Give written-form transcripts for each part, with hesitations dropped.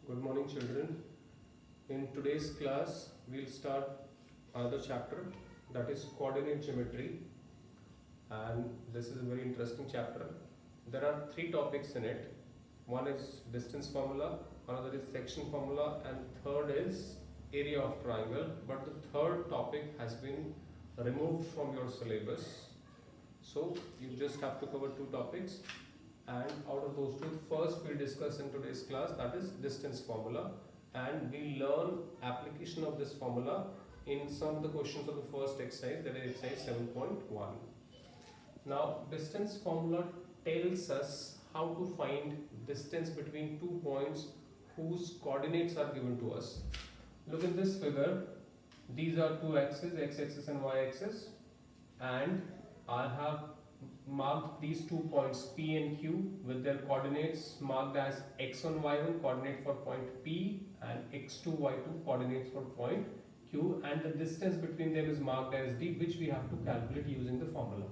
Good morning, children. In today's class, we'll start another chapter, that is coordinate geometry, and this is a very interesting chapter. There are three topics in it. One is distance formula, another is section formula, and third is area of triangle. But the third topic has been removed from your syllabus. So you just have to cover two topics, and out of those two, first we'll discuss in today's class, that is distance formula, and we'll learn application of this formula in some of the questions of the first exercise, that is exercise 7.1. Now distance formula tells us how to find distance between 2 points whose coordinates are given to us. Look at this figure. These are two axes, x-axis and y-axis, and I have marked these 2 points P and Q with their coordinates marked as x1, y1 coordinate for point P and x2, y2 coordinates for point Q, and the distance between them is marked as d, which we have to calculate using the formula.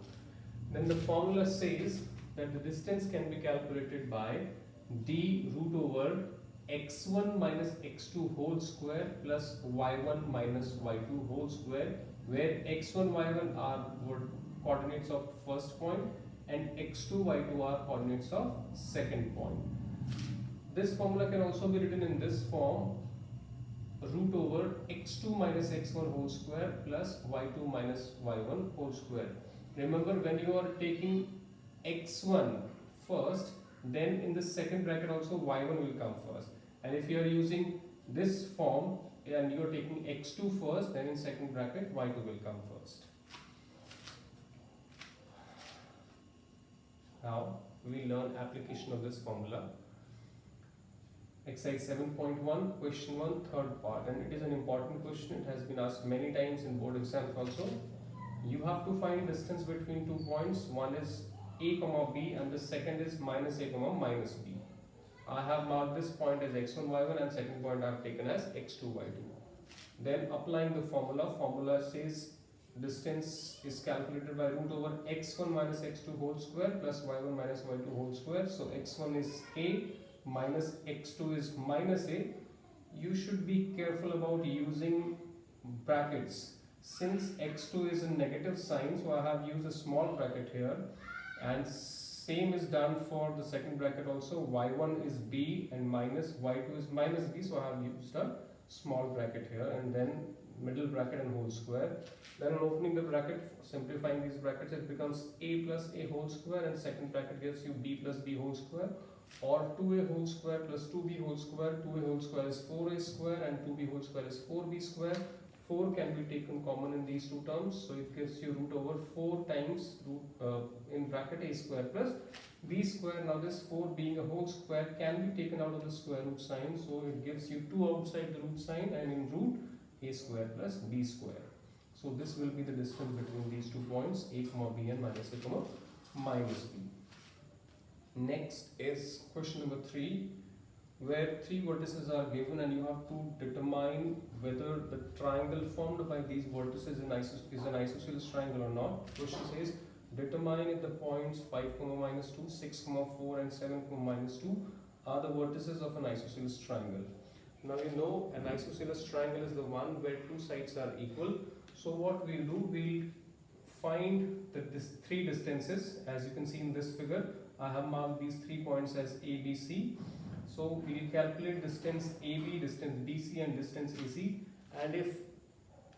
Then the formula says that the distance can be calculated by d root over x1 minus x2 whole square plus y1 minus y2 whole square, where x1, y1 are coordinates of first point and x2, y2 are coordinates of second point. This formula can also be written in this form: root over x2 minus x1 whole square plus y2 minus y1 whole square. Remember, when you are taking x1 first, then in the second bracket also y1 will come first, and if you are using this form and you are taking x2 first, then in second bracket y2 will come first. Now we learn application of this formula. Exercise 7.1, question 1, third part, and it is an important question. It has been asked many times in board exams also. You have to find distance between 2 points. One is a comma b and the second is minus a comma minus b. I have marked this point as x1, y1, and second point I have taken as x2, y2. Then applying the formula says distance is calculated by root over x1 minus x2 whole square plus y1 minus y2 whole square. So x1 is a minus x2 is minus a. You should be careful about using brackets. Since x2 is a negative sign, so I have used a small bracket here, and same is done for the second bracket also. Y1 is b and minus y2 is minus b, so I have used a small bracket here, and then middle bracket and whole square. Then on opening the bracket, simplifying these brackets, it becomes a plus a whole square, and second bracket gives you b plus b whole square, or 2a whole square plus 2b whole square. 2a whole square is 4a square and 2b whole square is 4b square. 4 can be taken common in these two terms, so it gives you root over 4 times root in bracket a square plus b square. Now this 4 being a whole square can be taken out of the square root sign, so it gives you 2 outside the root sign, and in root a square plus b square. So this will be the distance between these 2 points, a comma b and minus a comma minus b. Next is question number 3, where 3 vertices are given and you have to determine whether the triangle formed by these vertices is an isosceles triangle or not. Question says determine if the points 5, minus 2, 6, 4 and 7, minus 2 are the vertices of an isosceles triangle. Now you know an isosceles triangle is the one where two sides are equal. So what we'll do, we'll find the three distances. As you can see in this figure, I have marked these 3 points as A, B, C. So we'll calculate distance AB, distance BC and distance AC, and if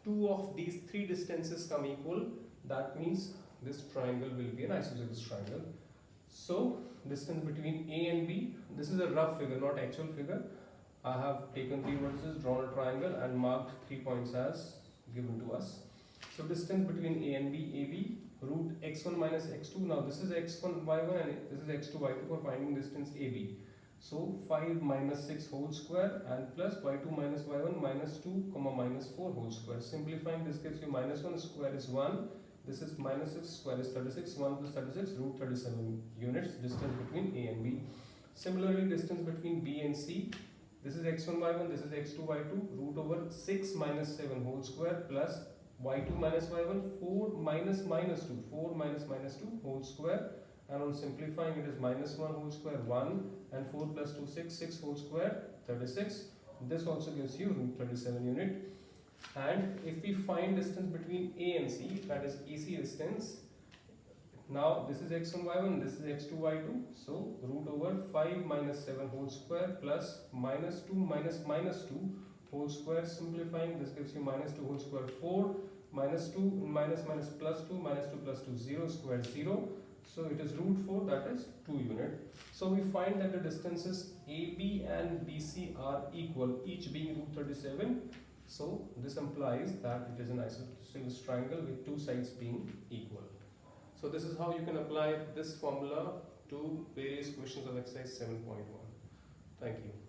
2 of these 3 distances come equal, that means this triangle will be an isosceles triangle. So distance between A and B, this is a rough figure, not actual figure. I have taken 3 vertices, drawn a triangle and marked 3 points as given to us. So distance between A and B, AB, root x1 minus x2. Now this is x1, y1 and this is x2, y2 for finding distance AB. So 5 minus 6 whole square and plus y2 minus y1 minus 2, minus 4 whole square. Simplifying, this gives you minus 1 square is 1. This is minus 6 square is 36. 1 plus 36, root 37 units, distance between A and B. Similarly, distance between B and C. This is x1, y1, this is x2, y2, root over 6 minus 7 whole square plus y2 minus y1, 4 minus minus 2, 4 minus minus 2 whole square. and on simplifying it is minus 1 whole square 1 and 4 plus 2 6 whole square 36. This also gives you root 37 unit. And if we find distance between A and C, that is AC distance, now this is x1 y1, this is x2 y2, so root over 5 minus 7 whole square plus minus 2 minus minus 2 whole square. Simplifying, this gives you minus 2 whole square 4, minus 2 minus minus plus 2, minus 2 plus 2 0 square 0, so it is root 4, that is 2 unit. So we find that the distances AB and BC are equal, each being root 37. So this implies that it is an isosceles triangle with two sides being equal. So this is how you can apply this formula to various questions of exercise 7.1. Thank you.